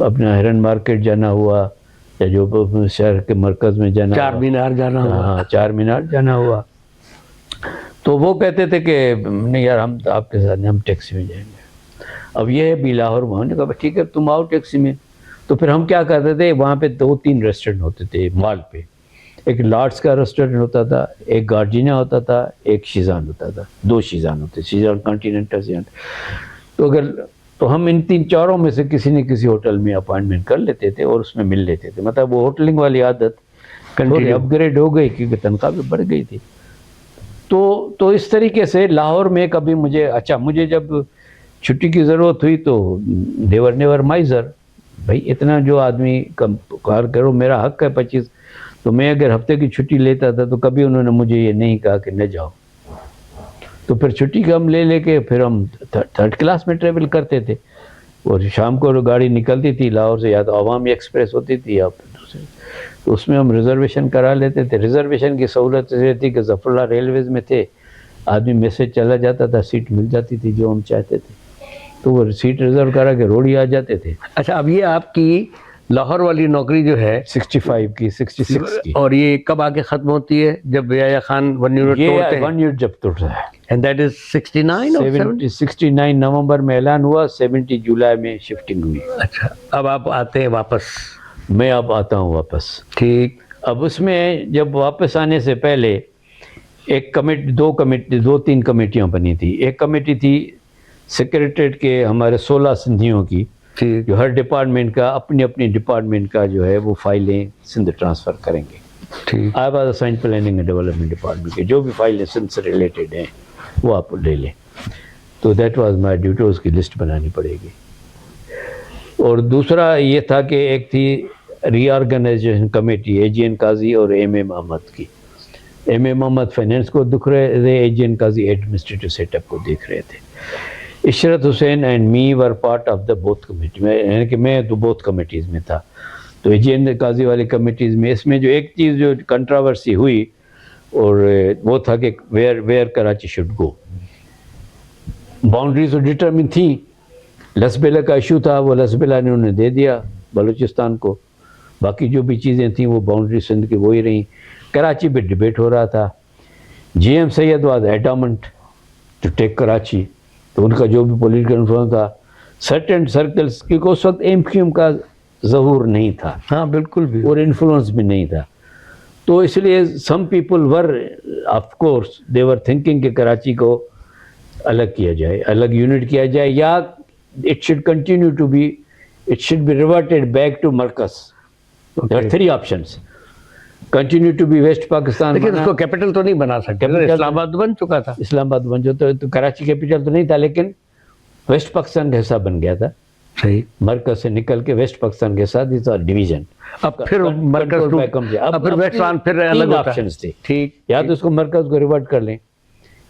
اپنا ہرن مارکیٹ جانا ہوا یا جو شہر کے مرکز میں جانا، چار مینار جانا ہوا. ہاں چار مینار جانا ہوا. تو وہ کہتے تھے کہ نہیں یار ہم آپ کے ساتھ نہیں، ہم ٹیکسی میں جائیں گے. اب یہ ہے بھی لاہور میں. نے کہا ٹھیک ہے تم آؤ ٹیکسی میں. تو پھر ہم کیا کرتے تھے، وہاں پہ 2-3 ریسٹورینٹ ہوتے تھے مال پہ. ایک لارڈس کا ریسٹورینٹ ہوتا تھا، ایک گارجینا ہوتا تھا، ایک شیزان ہوتا تھا. 2 شیزان ہوتے، شیزان کانٹیننٹل شیزان. تو ہم ان 3-4 میں سے کسی نہ کسی ہوٹل میں اپائنٹمنٹ کر لیتے تھے اور اس میں مل لیتے تھے. مطلب وہ ہوٹلنگ والی عادت تھوڑی اپ گریڈ ہو گئی کیونکہ تنخواہ بھی بڑھ گئی تھی. تو اس طریقے سے لاہور میں کبھی مجھے جب چھٹی کی ضرورت ہوئی تو دیور نیور مائزر. بھائی اتنا جو آدمی کار کرو، میرا حق ہے 25. تو میں اگر ہفتے کی چھٹی لیتا تھا تو کبھی انہوں نے مجھے یہ نہیں کہا کہ نہ جاؤ. تو پھر چھٹی کا ہم لے کے پھر ہم 3rd کلاس میں ٹریول کرتے تھے. اور شام کو گاڑی نکلتی تھی لاہور سے، یا تو عوامی ایکسپریس ہوتی تھی یا پھر دوسری. تو اس میں ہم ریزرویشن کرا لیتے تھے. ریزرویشن کی سہولت یہ تھی کہ ظفر اللہ ریلویز میں تھے، آدمی میسج چلا جاتا تھا، سیٹ مل جاتی تھی جو ہم چاہتے تھے. تو وہ سیٹ ریزرو کرا کے روڑی آ جاتے تھے. اچھا اب یہ آپ کی لاہور والی نوکری جو ہے 65 کی 66 کی، اور یہ کب آ کے ختم ہوتی ہے جب یحییٰ خان 1 یونٹ توڑتے ہیں؟ 1 یونٹ جب توڑتا ہے. اینڈ دیٹ از 69 اور 69 نومبر میں اعلان ہوا، 70 جولائی میں شفٹنگ ہوئی. اچھا اب آپ آتے ہیں واپس؟ میں اب آتا ہوں واپس. ٹھیک. اب اس میں جب واپس آنے سے پہلے ایک کمیٹی 2-3 کمیٹیاں بنی تھی. ایک کمیٹی تھی سیکریٹریٹ کے ہمارے 16 سندھیوں کی، جو ہر ڈپارٹمنٹ کا اپنی ڈپارٹمنٹ کا جو ہے وہ فائلیں سندھ ٹرانسفر کریں گے. I was assigned planning and development department کے جو بھی فائلیں سندھ سے ریلیٹڈ ہیں وہ آپ لے لیں. تو دیٹ واز مائی ڈیوٹی، اس کی لسٹ بنانی پڑے گی. اور دوسرا یہ تھا کہ ایک تھی ری آرگنائزیشن کمیٹی اے جی این قاضی اور ایم اے محمد کی. ایم اے محمد فائنینس کو دیکھ رہے تھے، A G N Qazi administrative set up کو دیکھ رہے تھے. Ishrat Hussain and me were part of the booth committee, یعنی کہ میں تو بوتھ کمیٹیز میں تھا. تو اے جی این قاضی والی کمیٹیز میں اس میں جو ایک چیز جو کنٹراورسی ہوئی اور وہ تھا کہ where Karachi should go. Boundaries تو ڈٹرمن تھیں. لسبیلا کا ایشو تھا، وہ لسبیلا نے انہیں دے دیا بلوچستان کو. باقی جو بھی چیزیں تھیں وہ باؤنڈری سندھ کی وہی رہیں. کراچی پہ ڈبیٹ ہو رہا تھا. G M Syed was adamant to take Karachi. تو ان کا جو بھی پولیٹیکل انفلوئنس تھا سرٹن سرکلز، کیونکہ اس وقت ایم کیو ایم کا ظہور نہیں تھا. ہاں بالکل بھی، اور انفلوئنس بھی نہیں تھا. تو اس لیے some people were of course they were thinking کہ کراچی کو الگ کیا جائے، الگ یونٹ کیا جائے، یا it should continue to be, it should be reverted back to مرکز. There are 3 options. Continue to be West Pakistan. لیکن اس کو کیپٹل تو نہیں بنا سکتے، اسلام آباد بن چکا تھا. اسلام آباد بن جو تو کراچی کیپٹل تو نہیں تھا، لیکن ویسٹ پاکستان کا حصہ بن گیا تھا. صحیح. مرکز سے نکل کے ویسٹ پاکستان کے ساتھ ڈویژن. اب پھر مرکز پھر ویسٹ پاکستان پھر الگ آپشنز تھے. ٹھیک. یا تو اس کو مرکز کو ریورٹ کر لیں،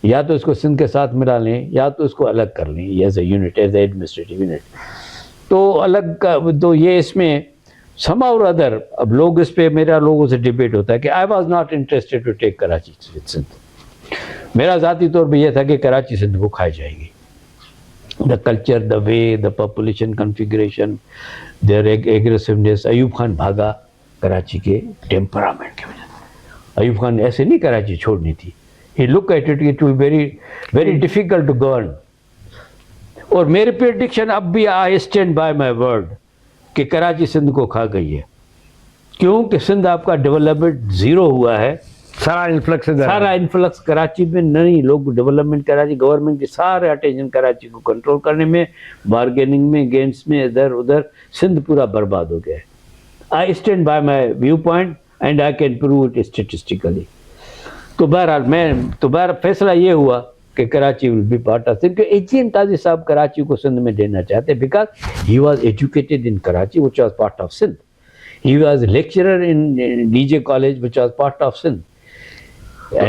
یا تو اس کو سندھ کے ساتھ ملا لیں، یا تو اس کو الگ کر لیں as a unit, as a administrative unit. تو الگ کا تو یہ اس میں سم اور ادر. اب لوگ اس پہ میرا لوگوں سے ڈیبیٹ ہوتا ہے کہ I was not interested to take Karachi Sindh. میرا ذاتی طور پہ یہ تھا کہ کراچی سندھ کو کھائی جائے گی. The culture, the way, the population configuration, there aggressiveness. Ayub Khan بھاگا کراچی کے ٹیمپرامنٹ کی وجہ سے. ایوب خان نے ایسے نہیں کراچی چھوڑنی تھی. He looked at it, it will be very difficult to govern. اور میرے پریڈکشن اب بھی I stand by my word کہ کراچی سندھ کو کھا گئی ہے. کیوں کہ سندھ آپ کا ڈیولپمنٹ زیرو ہوا ہے. سارا انفلکس کراچی میں نہیں. لوگ ڈیولپمنٹ کراچی، گورنمنٹ کی سارے اٹینشن کراچی کو کنٹرول کرنے میں، بارگیننگ میں، گینس میں، ادھر ادھر. سندھ پورا برباد ہو گیا ہے. I stand by my viewpoint and I can prove it statistically. تو بہرحال فیصلہ یہ ہوا کہ Karachi will be part of Sindh. A G N Qazi Sahab Karachi کو سندھ میں دینا چاہتے because he was educated in Karachi which was part of Sindh. He was lecturer in D J college which was part of Sindh.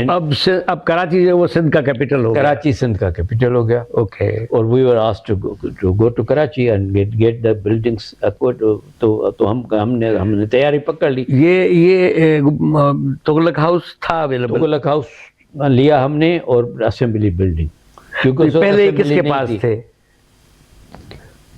اب کراچی جو وہ سندھ کا کیپٹل ہو گیا. کراچی سندھ کا کیپٹل ہو گیا. اوکے. اور we were asked to go to Karachi and get the buildings. تو ہم نے تیاری پکڑ لی. یہ تغلق ہاؤس تھا اویلیبل. تغلق ہاؤس لیا ہم نے اور اسمبلی بلڈنگ. کیونکہ پہلے کس کے پاس تھے؟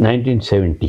1970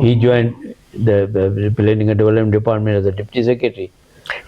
he joined the planning and development department as a deputy secretary।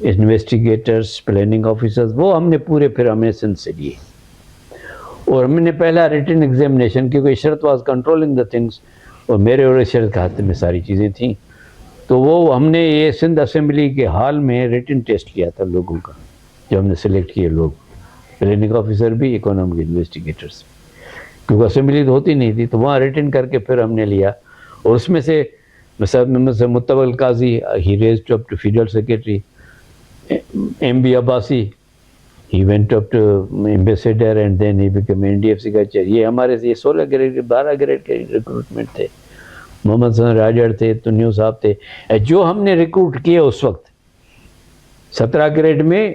Investigators, planning officers, وہ ہم نے پورے پھر ہم نے سندھ سے لیے. اور ہم نے پہلا ریٹن ایگزامینیشن، کیونکہ عشرت واز کنٹرولنگ دا تھنگس، اور میرے اور عشرت کے ہاتھ میں ساری چیزیں تھیں، تو وہ ہم نے یہ سندھ اسمبلی کے ہال میں ریٹن ٹیسٹ کیا تھا لوگوں کا، جو ہم نے سلیکٹ کیے لوگ، پلاننگ آفیسر بھی، اکانومک انویسٹیگیٹرز، کیونکہ اسمبلی تو ہوتی نہیں تھی، تو وہاں ریٹن کر کے پھر ہم نے لیا. اور اس میں سے متول Qazi, he raised up to federal secretary. M B Abbasi, he went up to ambassador and then he became NDFC کا چیئر. یہ ہمارے سے 16 گریڈ 12 گریڈ کے ریکروٹمنٹ تھے. محمد حسن راجڑ تھے، تنیو صاحب تھے. جو ہم نے ریکروٹ کیے اس وقت 17 گریڈ میں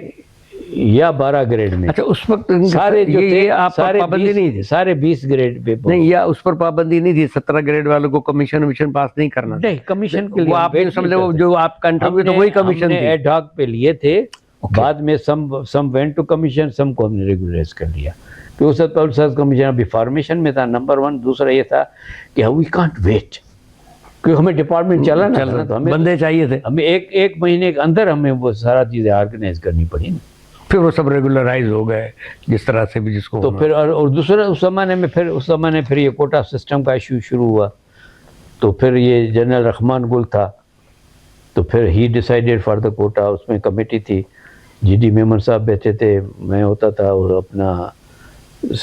یا 12 گریڈ میں. اچھا اس وقت سارے جو تھے آپ پر پابندی نہیں تھی؟ سارے 20 گریڈ پہ نہیں، یا اس پر پابندی نہیں تھی 17 گریڈ والوں کو کمیشن پاس نہیں کرنا؟ نہیں، کمیشن کے لیے وہ آپ نے سمجھے وہ جو آپ کا انٹرویو تو وہی کمیشن تھی. ایڈ ہاک پہ لیے تھے، بعد میں سم وینٹ ٹو کمیشن، سم کو ہم نے ریگولرائز کر لیا. کہ اس وقت پبلسائز کمیشن ابھی فارمیشن میں تھا، نمبر 1. دوسرا یہ تھا کہ وی کانٹ ویٹ، کیونکہ ہمیں ڈپارٹمنٹ چلانا تھا، تو ہمیں بندے چاہیے تھے. ہمیں ایک مہینے کے اندر ہمیں وہ سارا چیزیں آرگنائز کرنی پڑی. پھر وہ سب ریگولرائز ہو گئے جس طرح سے بھی جس کو. تو پھر اور دوسرا اس زمانے پھر یہ کوٹا سسٹم کا ایشو شروع ہوا. تو پھر یہ جنرل رحمان گل تھا، تو پھر ہی ڈیسائیڈیڈ فار دا کوٹا. اس میں کمیٹی تھی، GD میمن صاحب بیٹھے تھے، میں ہوتا تھا، اور اپنا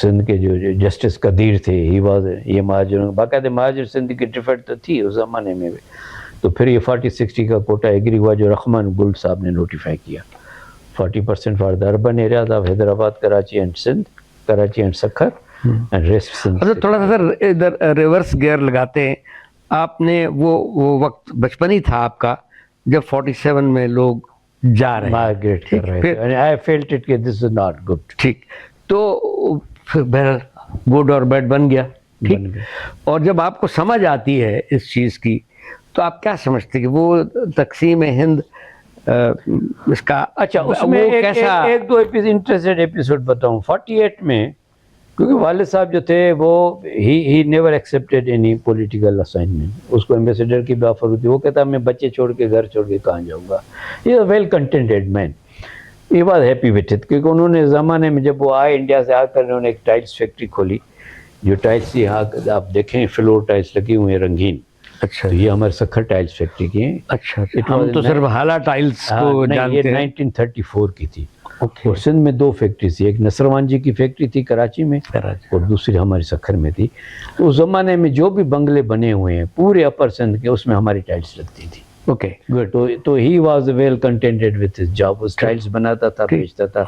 سندھ کے جو جسٹس قدیر تھے، ہی واز، یہ مہاجر باقاعدہ مہاجر سندھ کی ڈیفیٹ تو تھی اس زمانے میں بھی. تو پھر یہ 40-60 کا کوٹا ایگری ہوا جو رحمان گل صاحب نے نوٹیفائی کیا. 40% for the urban areas of Hyderabad, Karachi and Sindh, Karachi and Sukkur and rest Sindh. تھوڑا سا سر ادھر ریورس گیئر لگاتے ہیں. آپ نے وہ وقت بچپن ہی تھا آپ کا جب 47 میں لوگ جا رہے ہیں، مائگریٹ کر رہے تھے. I felt it کہ this is not good. ٹھیک. تو پھر بہرحال گڈ اور بیڈ بن گیا. ٹھیک. اور جب آپ کو سمجھ آتی ہے اس چیز کی تو آپ کیا سمجھتے کہ وہ تقسیم ہند اس کا اچھا اس میں ایک دو انٹرسٹڈ ایپیسوڈ بتاؤں. 48 میں کیونکہ والد صاحب جو تھے وہ he never accepted any political assignment. اس کو ایمبیسیڈر کی بھی آفر ہوتی، وہ کہتا میں بچے چھوڑ کے گھر چھوڑ کے کہاں جاؤں گا. یہ ویل کنٹینٹڈ مین، یہ واز ہیپی وتھ اٹ. کیونکہ انہوں نے زمانے میں جب وہ آئے انڈیا سے آ کر انہوں نے ایک ٹائلس فیکٹری کھولی، جو ٹائلس یہاں آپ دیکھیں فلور ٹائلس لگی ہوئے ہیں رنگین. اچھا یہ ہمارے سکھر ٹائلس فیکٹری کی ہیں. اچھا ہم تو صرف حالہ ٹائلس کو جانتے ہیں. 1934 کی تھی. اور سندھ میں 2 فیکٹریز تھی، ایک نصروان جی کی فیکٹری تھی کراچی میں، اور دوسری ہماری سکھر میں تھی. تو اس زمانے میں جو بھی بنگلے بنے ہوئے ہیں پورے اپر سندھ کے، اس میں ہماری ٹائلس لگتی تھی. Okay good. تو he was well contented with his job. اس ٹائلس بناتا تھا، بیچتا تھا.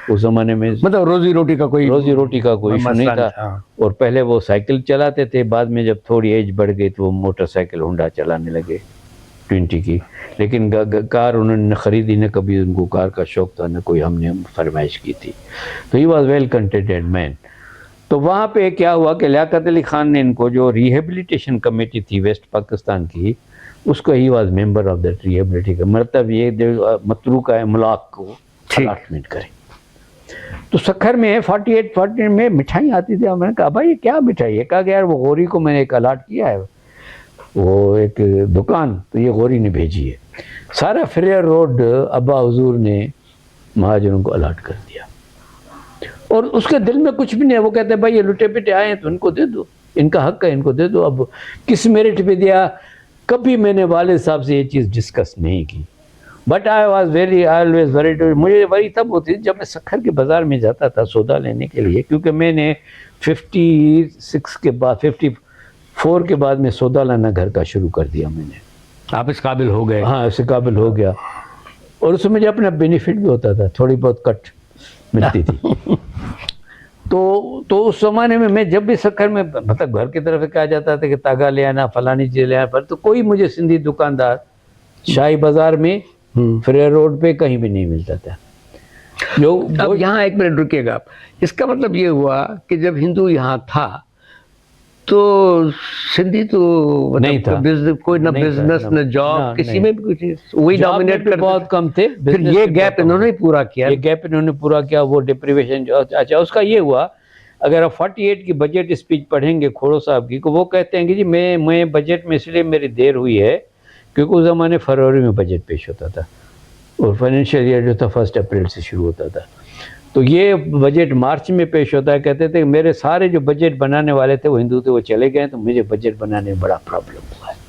اس زمانے میں مطلب روزی روٹی کا کوئی ایشو نہیں تھا. اور پہلے وہ سائیکل چلاتے تھے، بعد میں جب تھوڑی ایج بڑھ گئی تو وہ موٹر سائیکل ہونڈا چلانے لگے 20 کی. لیکن کار انہوں نے خریدی نہ، کبھی ان کو کار کا شوق تھا نہ کوئی ہم نے فرمائش کی تھی. تو ہی واز ویل کنٹینٹڈ مین. تو وہاں پہ کیا ہوا کہ لیاقت علی خان نے ان کو جو ریہیبلیٹیشن کمیٹی تھی ویسٹ پاکستان کی، اس کو he was member of that rehabilitation کا. مطلب یہ متروکہ املاک کو الاٹمنٹ کریں. تو سکھر میں 48 میں مٹھائی آتی تھی. میں نے کہا بھائی یہ کیا مٹھائی ہے؟ کہا کہ یار وہ غوری کو میں نے ایک الاٹ کیا ہے، وہ ایک دکان، تو یہ غوری نے بھیجی ہے. سارا فریئر روڈ ابا حضور نے مہاجروں کو الاٹ کر دیا. اور اس کے دل میں کچھ بھی نہیں ہے. وہ کہتے ہیں بھائی یہ لٹے پٹے آئے ہیں تو ان کو دے دو، ان کا حق ہے، ان کو دے دو. اب کس میرٹ پہ دیا؟ کبھی میں نے والد صاحب سے یہ چیز ڈسکس نہیں کی. But I was always very مجھے وری تب ہوتی جب میں سکھر کے بازار میں جاتا تھا سودا لینے کے لیے، کیونکہ میں نے 56 کے بعد 54 کے بعد میں سودا لانا گھر کا شروع کر دیا. میں نے آپ اس قابل ہو گئے. ہاں اس قابل ہو گیا. اور اس میں مجھے اپنا بینیفٹ بھی ہوتا تھا، تھوڑی بہت کٹ ملتی تھی. تو اس زمانے میں جب بھی سکھر میں مطلب گھر کی طرف کہا جاتا تھا کہ تاگا لے آنا، فلانی چیز لے آنا، پر تو کوئی مجھے سندھی دکاندار شاہی بازار میں فریئر روڈ پہ کہیں بھی نہیں ملتا تھا. اب یہاں ایک منٹ رکیے گا آپ. اس کا مطلب یہ ہوا کہ جب ہندو یہاں تھا تو سندھی تو نہیں تھا، کوئی نہ بزنس نہ جاب، کسی میں بھی کچھ وہی ڈومینیٹ کرتے، بہت کم تھے. پھر یہ گیپ انہوں نے پورا کیا. یہ گیپ انہوں نے پورا کیا. وہ ڈپریویشن جو اچھا اس کا یہ ہوا، اگر آپ 48 کی بجٹ اسپیچ پڑھیں گے کھوڑو صاحب کی، وہ کہتے ہیں کہ جی میں بجٹ میں اس لیے میری دیر ہوئی ہے کیونکہ اس زمانے فروری میں بجٹ پیش ہوتا تھا. اور فائنینشیل ایئر جو تھا 1 اپریل سے شروع ہوتا تھا. تو یہ بجٹ مارچ میں پیش ہوتا ہے. کہتے تھے کہ میرے سارے جو بجٹ بنانے والے تھے وہ ہندو تھے, وہ چلے گئے, تو مجھے بجٹ بنانے میں بڑا پرابلم ہوا ہے.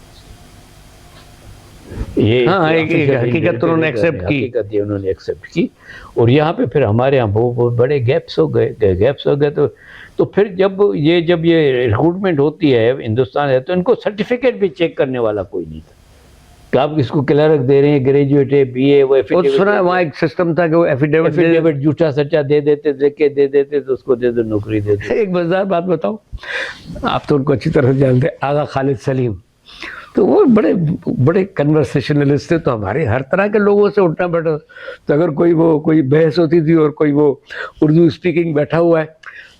یہ حقیقت انہوں نے ایکسیپٹ کی, حقیقت یہ انہوں نے ایکسیپٹ کی. اور یہاں پہ پھر ہمارے یہاں بہت بڑے گیپس ہو گئے. تو پھر جب یہ ریکروٹمنٹ ہوتی ہے ہندوستان ہے, تو ان کو سرٹیفکیٹ بھی چیک کرنے والا کوئی نہیں تھا کہ آپ کس کو کلرک دے رہے ہیں, گریجویٹ ہے, بی اے, وہ سنا وہاں ایک سسٹم تھا کہ وہ ایفیڈیوٹ جھوٹا سچا دے دیتے تو اس کو دے دو, نوکری دے دو. ایک مزدار بات بتاؤں, آپ تو ان کو اچھی طرح جانتے ہیں, آغا خالد سلیم, تو وہ بڑے کنورسیشنلسٹ تھے. تو ہمارے ہر طرح کے لوگوں سے اٹھنا بیٹھا, تو اگر کوئی بحث ہوتی تھی اور کوئی وہ اردو اسپیکنگ بیٹھا ہوا ہے,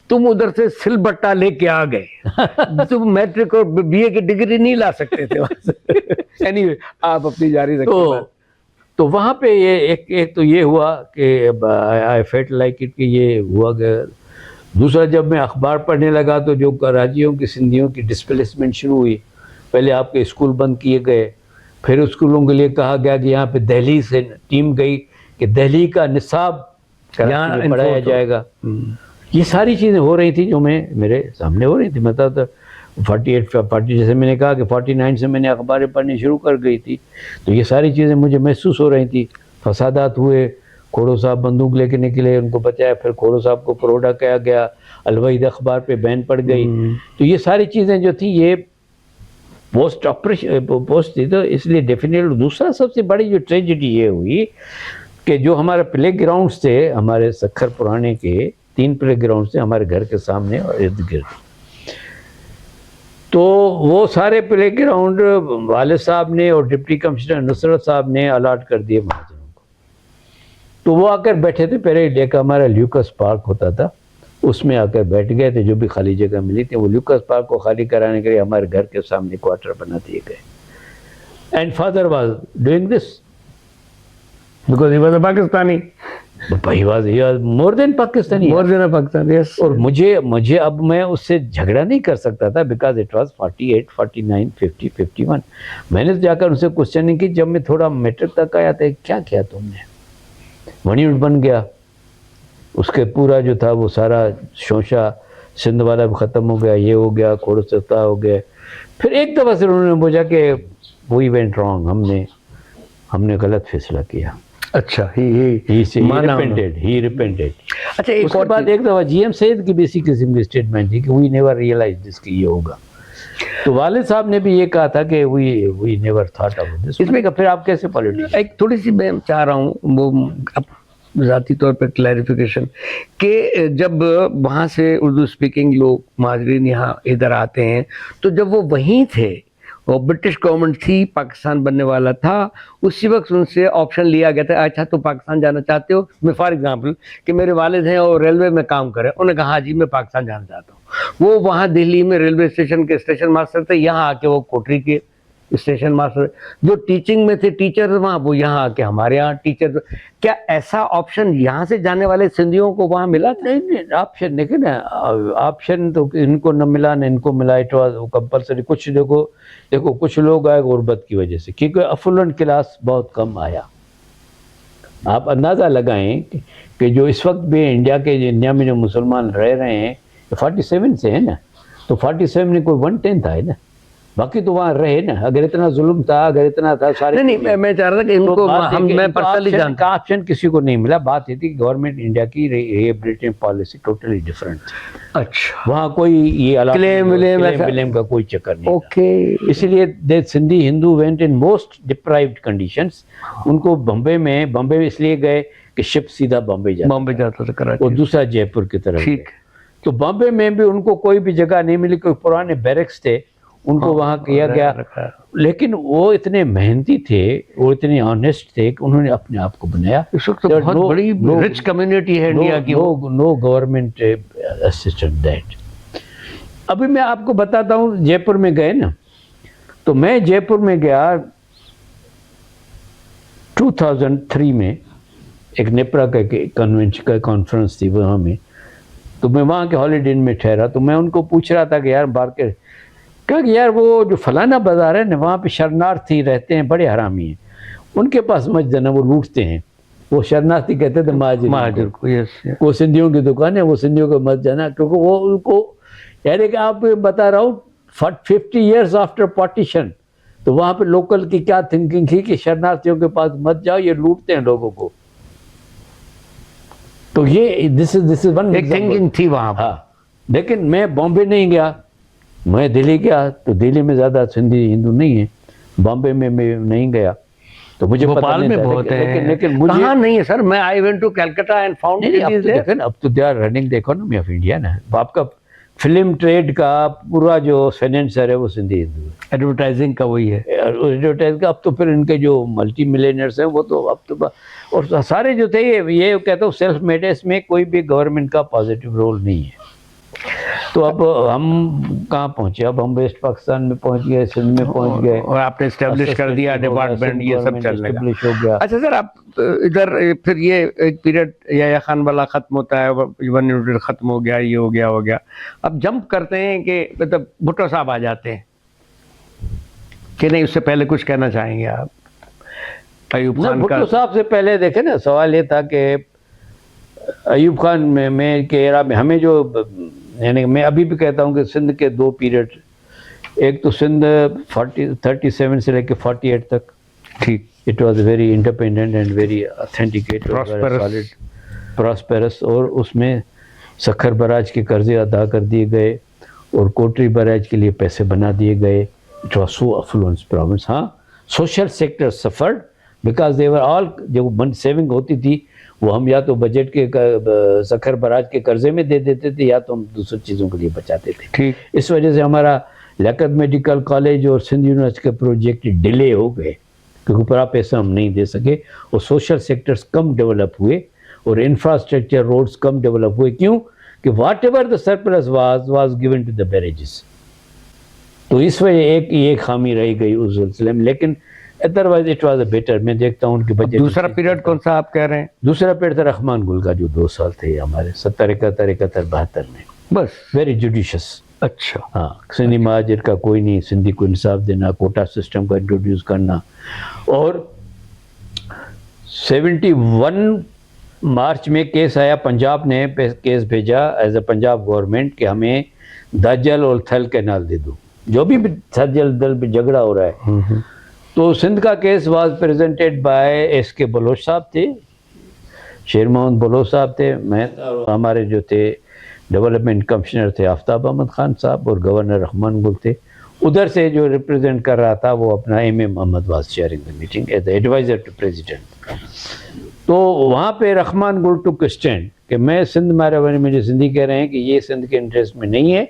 تم ادھر سے سل بٹا لے کے آ گئے, تم میٹرک اور بی اے کی ڈگری نہیں لا سکتے تھے. اینی آپ اپنی جاری رکھیں. تو وہاں پہ ایک تو یہ ہوا کہ آئی فیلٹ لائک اٹ کہ یہ ہوا کہ دوسرا جب میں اخبار پڑھنے لگا تو جو کراچیوں کی سندھیوں کی ڈسپلیسمنٹ شروع ہوئی. پہلے آپ کے اسکول بند کیے گئے, پھر اسکولوں کے لیے کہا گیا کہ یہاں پہ دہلی سے ٹیم گئی کہ دہلی کا نصاب یہاں پڑھایا جائے گا. یہ ساری چیزیں ہو رہی تھیں جو میرے سامنے ہو رہی تھی. مطلب 48 جیسے میں نے کہا کہ 49 سے میں نے اخباریں پڑھنی شروع کر گئی تھی, تو یہ ساری چیزیں مجھے محسوس ہو رہی تھیں. فسادات ہوئے, کھوڑو صاحب بندوق لے کے نکلے, ان کو بچایا, پھر کھوڑو صاحب کو پروڈا کیا گیا, الوحید اخبار پہ بین پڑ گئی. تو یہ ساری چیزیں جو تھیں یہ پوسٹ تھی. تو اس لیے ڈیفینیٹلی دوسرا سب سے بڑی جو ٹریجڈی یہ ہوئی کہ جو ہمارے پلے گراؤنڈس تھے ہمارے سکھر پرانے کے 3 پلے گراؤنڈس تھے ہمارے گھر کے سامنے اور ارد گرد, تو وہ سارے پلے گراؤنڈ والد صاحب نے اور ڈپٹی کمشنر نصرت صاحب نے الاٹ کر دیے مہاجروں کو. تو وہ آ کر بیٹھے تھے. پہلے ڈے کا ہمارا لیوکس پارک ہوتا تھا, اس میں آ کر بیٹھ گئے تھے. جو بھی خالی جگہ ملی تھی وہ لیوکس پارک کو خالی کرانے کے لیے ہمارے گھر کے سامنے کوارٹر بنا دیے گئے. And father was doing this because he was a Pakistani. He was more than Pakistani. More than a Pakistani, yes. اور مجھے اب میں اس سے جھگڑا نہیں کر سکتا تھا because it was 48, 49, 50, 51. میں نے جا کر ان سے کوشچننگ کی. جب میں تھوڑا میٹرک تک آیا تھا, کیا کیا تم نے, ونیوٹ بن گیا. اس کے پورا جو تھا وہ سارا شوشہ سندھ والا بھی ختم ہو گیا, یہ ہو گیا, کھوڑ ستا ہو گیا. پھر ایک دفعہ سے انہوں نے بوجھا کہ we went wrong, ہم نے غلط فیصلہ کیا. اچھا, he repented. اچھا, اس کے بعد ایک دفعہ جی ایم سید کی بھی اسی قسم کی اسٹیٹمنٹ تھی کہ we never realized this کہ یہ ہوگا. تو والد صاحب نے بھی یہ کہا تھا کہ we never thought about this. اس میں پھر آپ کیسے پالیٹکس. ایک تھوڑی سی میں چاہ رہا ہوں وہ ذاتی طور پر کلیریفیکیشن کہ جب وہاں سے اردو اسپیکنگ لوگ مہاجرین یہاں ادھر آتے ہیں, تو جب وہ وہیں تھے, وہ برٹش گورنمنٹ تھی, پاکستان بننے والا تھا, اسی وقت ان سے آپشن لیا گیا تھا, اچھا تو پاکستان جانا چاہتے ہو. میں فار ایگزامپل کہ میرے والد ہیں اور ریلوے میں کام کرے, انہوں نے کہا ہاں جی میں پاکستان جانا چاہتا ہوں. وہ وہاں دہلی میں ریلوے اسٹیشن کے اسٹیشن ماسٹر تھے, یہاں آ کے وہ کوٹری کے اسٹیشن ماسٹر. جو ٹیچنگ میں تھے ٹیچر وہاں, وہ یہاں آ کے ہمارے یہاں ٹیچر. کیا ایسا آپشن یہاں سے جانے والے سندھیوں کو وہاں ملا تھا؟ نہیں, آپشن دیکھیں نا, آپشن تو ان کو نہ ملا نہ ان کو ملا. It was compulsory. کچھ دیکھو کچھ لوگ آئے غربت کی وجہ سے, کیونکہ افلوئنٹ کلاس بہت کم آیا. آپ اندازہ لگائیں کہ جو اس وقت بھی انڈیا میں جو مسلمان رہ رہے ہیں 47 سے ہے نا, تو 47 میں کوئی 1/10 ہے نا, باقی تو وہاں رہے نا. اگر اتنا ظلم تھا, اگر اتنا تھا سارے, نہیں میں چاہ رہا تھا کہ ان کو میں پرسنلی جانتا ہوں. آپشن کسی کو نہیں ملا. بات یہ تھی کہ گورنمنٹ انڈیا کی ریہیبلیٹیشن پالیسی ٹوٹلی ڈفرینٹ تھی. اچھا, وہاں کوئی یہ کلیم کا کوئی چکر نہیں. اوکے, اس لیے Sindhi Hindu went in most deprived conditions. ان کو بمبے اس لیے گئے کہ شپ سیدھا بمبے جاتا تھا کراچی, اور دوسرا جے پور کی طرف. ٹھیک. تو بمبے میں بھی ان کو کوئی بھی جگہ نہیں ملی, کوئی پرانے بیرکس تھے, ان کو وہاں کیا گیا. لیکن وہ اتنے محنتی تھے, وہ اتنے آنیسٹ تھے کہ انہوں نے اپنے آپ کو بنایا. اس وقت بہت بڑی رچ کمیونٹی ہے انڈیا کی. نو گورنمنٹ اسسٹنٹ دیٹ. ابھی میں آپ کو بتاتا ہوں, جے پور میں گئے نا, تو میں جے پور میں گیا 2003 میں, ایک نیپرا کا کنونشن کا کانفرنس تھی وہاں میں. تو میں وہاں کے ہالیڈے ان میں ٹھہرا. تو میں ان کو پوچھ رہا تھا کہ یار کہ یار وہ جو فلانا بازار ہے نا, وہاں پہ شرنارتھی رہتے ہیں, بڑے حرامی ہیں. ان کے پاس مسجد ہے نا، وہ لوٹتے ہیں. وہ شرناختی کہتے تھے مہاجر کو. یس. وہ سندھیوں کی دکان ہے، وہ سندھیوں کا مسجد ہے نا، کیونکہ وہ ان کو یعنی کہ آپ بتا رہا ہوں 50 ایئرس آفٹر پارٹیشن، تو وہاں پہ لوکل کی کیا تھنکنگ تھی کہ شرناರ್ಥیوں کے پاس مت جاؤ، یہ لوٹتے ہیں لوگوں کو. تو یہ دس از ون ایک تھنکنگ تھی وہاں. ہاں. لیکن میں بامبے نہیں گیا، میں دلی گیا، تو دلی میں زیادہ سندھی ہندو نہیں ہیں. بامبے میں نہیں گیا تو مجھے پتہ بھوپال نہیں میں تھا. بہت ہیں. لیکن مجھے کہاں نہیں ہے سر. میں I went to Calcutta and found دیکھیں اب تو they are running the economy of India نا. آپ کا فلم ٹریڈ کا پورا جو فائنینسر ہے وہ سندھی ہندو ہے. ایڈورٹائزنگ کا وہی ہے. ایڈورٹائز کا اب تو پھر ان کے جو ملٹی ملینئرس ہیں وہ تو اب تو اور سارے جو تھے یہ کہتا ہوں سیلف میڈ، اس میں کوئی بھی گورنمنٹ کا پازیٹیو رول نہیں ہے. تو اب ہم کہاں پہنچے؟ اب ہم ویسٹ پاکستان میں پہنچ گئے، سندھ میں پہنچ گئے، اور آپ نے اسٹیبلش کر دیا ڈپارٹمنٹ، یہ سب چلنے لگا. اسٹیبلش ہو گیا. اچھا سر، آپ ادھر پھر یہ ایک پیریڈ یا خان والا ختم ہوتا ہے، ون یونٹ ختم ہو گیا، یہ ہو گیا. اب جمپ کرتے ہیں کہ مطلب بھٹو صاحب آ جاتے ہیں کہ نہیں؟ اس سے پہلے کچھ کہنا چاہیں گے آپ ایوب خان کا؟ بھٹو صاحب سے پہلے دیکھیں نا، سوال یہ تھا کہ ایوب خان میں کے ایرا میں ہمیں جو یعنی میں ابھی بھی کہتا ہوں کہ سندھ کے دو پیریڈ، ایک تو سندھ 37 سے لے کے 48 تک ٹھیک، it was very independent and very authenticate, prosperous, اور اس میں سکھر براج کے قرضے ادا کر دیے گئے اور کوٹری براج کے لیے پیسے بنا دیے گئے. It was so affluence province. ہاں، social sector suffered because they were all, جو سیونگ ہوتی تھی وہ ہم یا تو بجٹ کے سکھر براج کے قرضے میں دے دیتے تھے یا تو ہم دوسری چیزوں کے لیے بچاتے تھے. ٹھیک. اس وجہ سے ہمارا لیاقت میڈیکل کالج اور سندھ یونیورسٹی کے پروجیکٹ ڈیلے ہو گئے کیونکہ پورا پیسہ ہم نہیں دے سکے، اور سوشل سیکٹرز کم ڈیولپ ہوئے اور انفراسٹرکچر روڈز کم ڈیولپ ہوئے. کیوں کہ whatever the surplus was given to the barrages. تو اس وجہ ایک خامی رہ گئی اس سلسلے میں، لیکن otherwise it was a better. میں دیکھتا ہوں ان کے بجٹ. دوسرا پیریڈ کون سا آپ کہہ رہے ہیں؟ دوسرا پیریڈ تھا رحمان گل کا، جو 2 سال تھے ہمارے 70 71 72 میں. بس ویری جوڈیشس. اچھا. ہاں، سندھی مہاجر کا کوئی نہیں، سندھی کو انصاف دینا، کوٹا سسٹم کا انٹروڈیوس کرنا. اور 71 مارچ میں کیس آیا، پنجاب نے کیس بھیجا ایز اے پنجاب گورنمنٹ کہ ہمیں دجل اور تھل کینال دے دو، جو بھی سجل دل پہ جھگڑا ہو رہا ہے. تو سندھ کا case was presented by S کے بلوچ صاحب تھے، شیر محمد بلوچ صاحب تھے، میں ہمارے جو تھے ڈیولپمنٹ کمشنر تھے آفتاب احمد خان صاحب، اور گورنر رحمان گل تھے. ادھر سے جو ریپرزینٹ کر رہا تھا وہ اپنا M A Muhammad was chairing the meeting as a advisor to president. تو وہاں پہ رحمان گل ٹوک اسٹینڈ کہ میں سندھ مہربانی میں جو سندھی کہہ رہے ہیں کہ یہ سندھ کے انٹرسٹ میں نہیں ہے،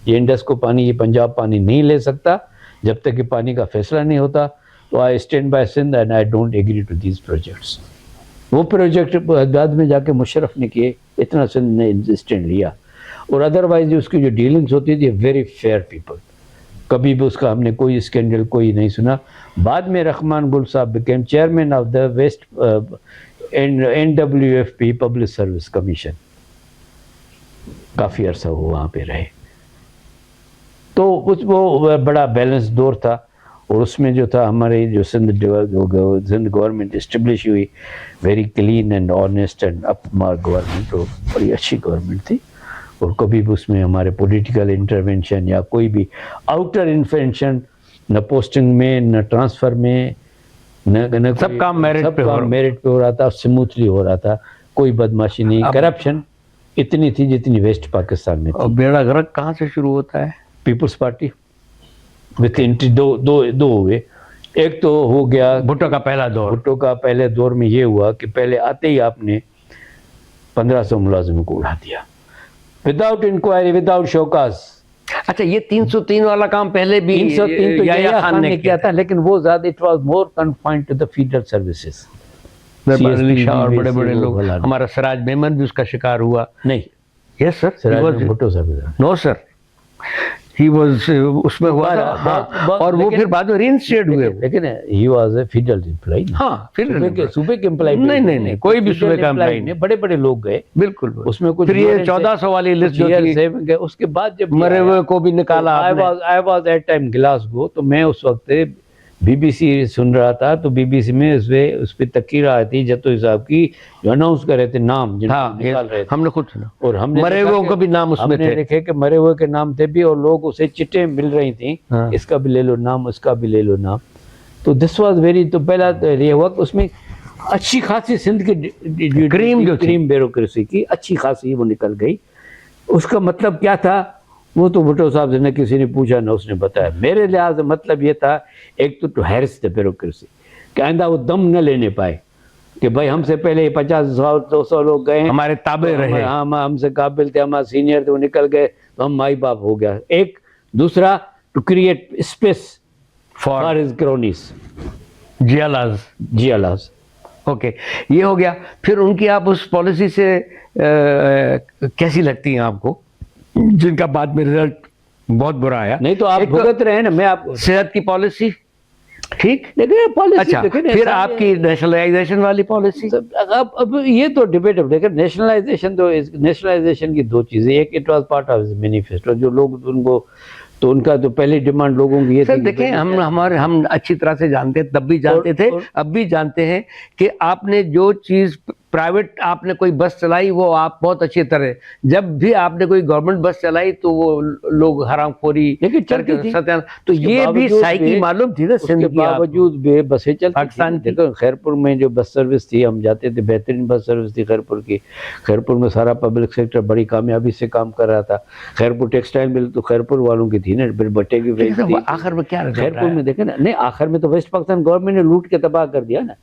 یہ انڈس کو پانی، یہ پنجاب پانی نہیں لے سکتا جب تک کہ پانی کا فیصلہ نہیں ہوتا. تو I stand by Sindh and I don't agree to these projects. وہ پروجیکٹ بعد میں جا کے مشرف نے کیے، اتنا سندھ نے اسٹینڈ لیا. اور ادروائز اس کی جو ڈیلنگس ہوتی تھی ویری فیئر پیپل، کبھی بھی اس کا ہم نے کوئی اسکینڈل کوئی نہیں سنا. بعد میں رحمان گل صاحب became chairman of the West NWFP public service commission, کافی عرصہ وہ وہاں پہ رہے. تو وہ بڑا بیلنس دور تھا، اور اس میں جو تھا ہمارے جو سندھ گورنمنٹ اسٹیبلش ہوئی، very clean and honest and up mark government, اور بڑی اچھی گورنمنٹ تھی. اور کبھی بھی اس میں ہمارے پولیٹیکل انٹروینشن یا کوئی بھی آؤٹر انفینشن، نہ پوسٹنگ میں، نہ ٹرانسفر میں، نہ سب کام میرٹ پہ ہو رہا تھا، اسموتھلی ہو رہا تھا، کوئی بدماشی نہیں. کرپشن اتنی تھی جتنی ویسٹ پاکستان میں تھی. اور بیڑا غرق کہاں سے شروع ہوتا ہے؟ پیپلز پارٹی وتھ دو ہوئے. ایک تو ہو گیا بھٹو کا پہلا دور. بھٹو کا پہلے دور میں یہ ہوا کہ پہلے آتے ہی آپ نے 1500 ملازموں کو اڑا دیا وداؤٹ انکوائری، وداؤٹ شوکاز. اچھا، یہ 303 والا کام پہلے بھی 303 تو یحییٰ خان نے کیا تھا، لیکن وہ زیادہ it was more confined to the federal services. Ali Shah اور بڑے بڑے لوگ، ہمارا سراج میمن بھی اس کا شکار ہوا. نہیں، یس سر، سراج بھٹو صاحب نو سر، ہی واز اس میں ہوا تھا. اور وہ پھر بعد میں ری انسٹیٹ ہوئے. لیکن he was a federal employee. ہاں، صوبے کے امپلائی نہیں، کوئی بھی صوبے کا امپلائی نہیں. بڑے بڑے لوگ گئے بالکل. اس میں کچھ 1400 والی لسٹ جو تھی، اس کے بعد جب مرے ہوئے کو بھی نکالا. I was at time Glasgow, تو میں اس وقت BBC سن رہا تھا تو BBC میں اس پہ تقریر آئی تھی جتو صاحب کی جو اناؤنس کر رہے تھے نام جن ہاں کو نکال رہے تھے، ہم نے خود سنا، اور ہم نے مرے دیکھا ہوئے کہ- کو بھی نام اس ہم میں نے تھے، دیکھے کہ مرے ہوئے کے نام تھے بھی، اور لوگ اسے چٹیں مل رہی تھیں، ہاں۔ اس کا بھی لے لو نام، اس کا بھی لے لو نام. تو دس واز ویری، تو پہلا یہ ہوا کہ اس میں اچھی خاصی سندھ کی کریم جو تھی، کریم بیوروکریسی کی اچھی خاصی وہ نکل گئی. اس کا مطلب کیا تھا وہ تو بھٹو صاحب سے نہ کسی نے پوچھا نہ اس نے بتایا. میرے لحاظ سے مطلب یہ تھا ایک تو ٹو ہیرس دا بیوروکریسی، کہ آئندہ وہ دم نہ لینے پائے کہ بھائی ہم سے پہلے 50-100-200 لوگ گئے ہیں، ہمارے تابع رہے، ہم سے قابل تھے، ہمارے سینئر تھے، وہ نکل گئے تو ہم مائی باپ ہو گیا. ایک دوسرا to create space for his cronies, جیالاز. جی الاز. اوکے، یہ ہو گیا. پھر ان کی آپ اس پالیسی سے کیسی لگتی ہیں آپ کو، جن کا بعد میں رزلٹ بہت برا آیا؟ نہیں تو آپ ایک بھگت رہے ہیں نا، میں آپ کو صحت کی پالیسی ٹھیک. لیکن پالیسی اچھا، پھر آپ کی نیشنلائزیشن والی پالیسی؟ اب یہ تو ڈیبیٹ ہے. دیکھیں نیشنلائزیشن تو نیشنلائزیشن کی دو چیزیں، ایک it was part of manifesto, جو لوگ ان کو تو ان کا تو پہلی ڈیمانڈ لوگوں کی یہ سر تھی. دیکھیں ہم اچھی طرح سے جانتے تھے، تب بھی جانتے تھے، اب بھی جانتے ہیں کہ آپ نے جو چیز پرائیویٹ آپ نے کوئی بس چلائی وہ آپ بہت اچھی طرح، جب بھی آپ نے کوئی گورنمنٹ بس چلائی تو وہ لوگ حرام خوری لیکن چلتی تھی. تو یہ بھی سائیکی معلوم تھی نا اس کے سندھ کی. باوجود بھی بسیں چلتی پاکستان تھیں. دیکھو خیرپور میں جو بس سروس تھی ہم جاتے تھے، بہترین بس سروس تھی خیرپور کی. خیرپور میں سارا پبلک سیکٹر بڑی کامیابی سے کام کر رہا تھا. خیرپور ٹیکسٹائل مل تو خیرپور والوں کی تھی نا، پھر بٹے کی فیکٹری تھی. آخر میں کیا رزلٹ خیرپور میں دیکھیں نا، نہیں آخر میں تو ویسٹ پاکستان گورنمنٹ نے لوٹ کے تباہ کر دیا نا.